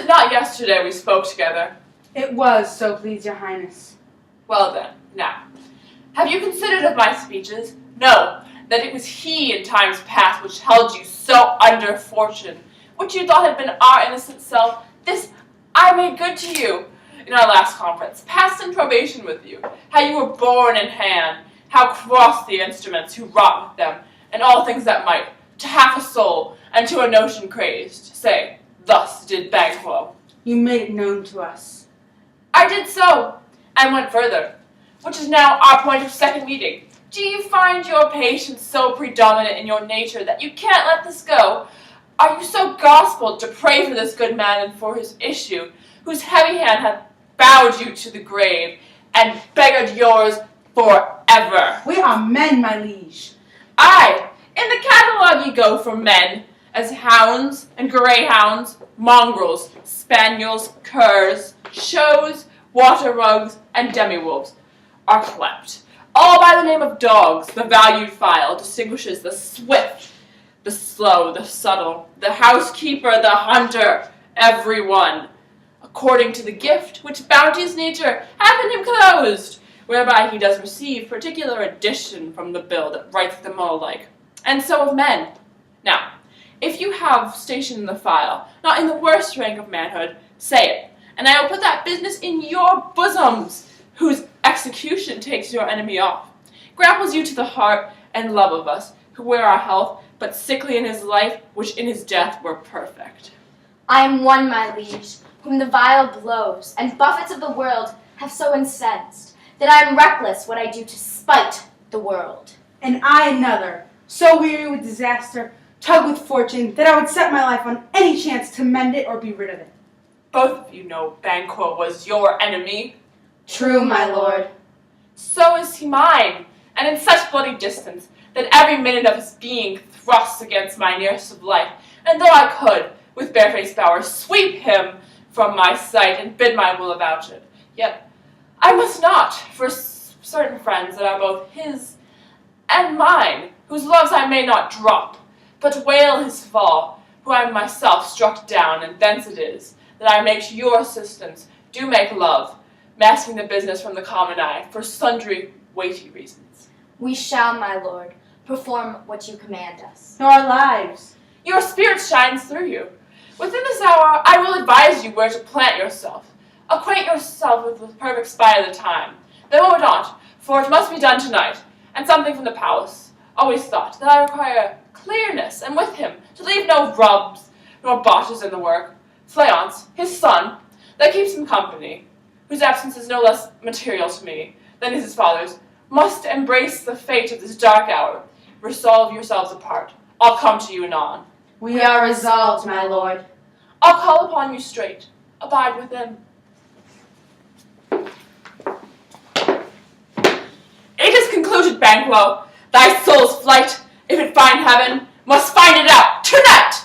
not yesterday we spoke together? It was, so please your highness. Well then, now, have you considered of my speeches? No, that it was he in times past which held you so under fortune, which you thought had been our innocent self. This I made good to you in our last conference, passed in probation with you, how you were born in hand, how crossed the instruments who wrought with them, and all things that might, to half a soul, and to a notion crazed, say, thus did Banquo. You made it known to us. I did so, and went further, which is now our point of second meeting. Do you find your patience so predominant in your nature that you can't let this go? Are you so gospelled to pray for this good man and for his issue, whose heavy hand hath bowed you to the grave, and beggared yours forever? We are men, my liege. Aye, in the catalogue ye go for men, as hounds and greyhounds, mongrels, spaniels, curs, shows, water rugs, and demi-wolves are clept. All by the name of dogs, the valued file distinguishes the swift, the slow, the subtle, the housekeeper, the hunter, every one, according to the gift which bounteous nature hath in him closed, whereby he does receive particular addition from the bill that writes them all alike. And so of men. Now, if you have station in the file, not in the worst rank of manhood, say it, and I will put that business in your bosoms, whose execution takes your enemy off, grapples you to the heart and love of us, who wear our health, but sickly in his life, which in his death were perfect. I am one, my liege, whom the vile blows and buffets of the world have so incensed, that I am reckless what I do to spite the world. And I another, so weary with disaster, tug with fortune, that I would set my life on any chance to mend it or be rid of it. Both of you know Banquo was your enemy. True, my lord. So is he mine, and in such bloody distance, that every minute of his being thrusts against my nearest of life, and though I could, with barefaced power, sweep him from my sight and bid my will avouch it, yet I must not, for certain friends that are both his and mine, whose loves I may not drop, but wail his fall, who I am myself struck down, and thence it is that I make your assistance do make love, masking the business from the common eye, for sundry weighty reasons. We shall, my lord, perform what you command us. Nor our lives. Your spirit shines through you. Within this hour, I will advise you where to plant yourself. Acquaint yourself with the perfect spy of the time. Then what not, for it must be done tonight, and something from the palace. Always thought that I require clearness, and with him, to leave no rubs, nor botches in the work. Fleance, his son, that keeps him company, whose absence is no less material to me than is his father's, must embrace the fate of this dark hour. Resolve yourselves apart. I'll come to you anon. We are resolved, my lord. I'll call upon you straight. Abide within. It is concluded, Banquo. Thy soul's flight, if it find heaven, must find it out tonight.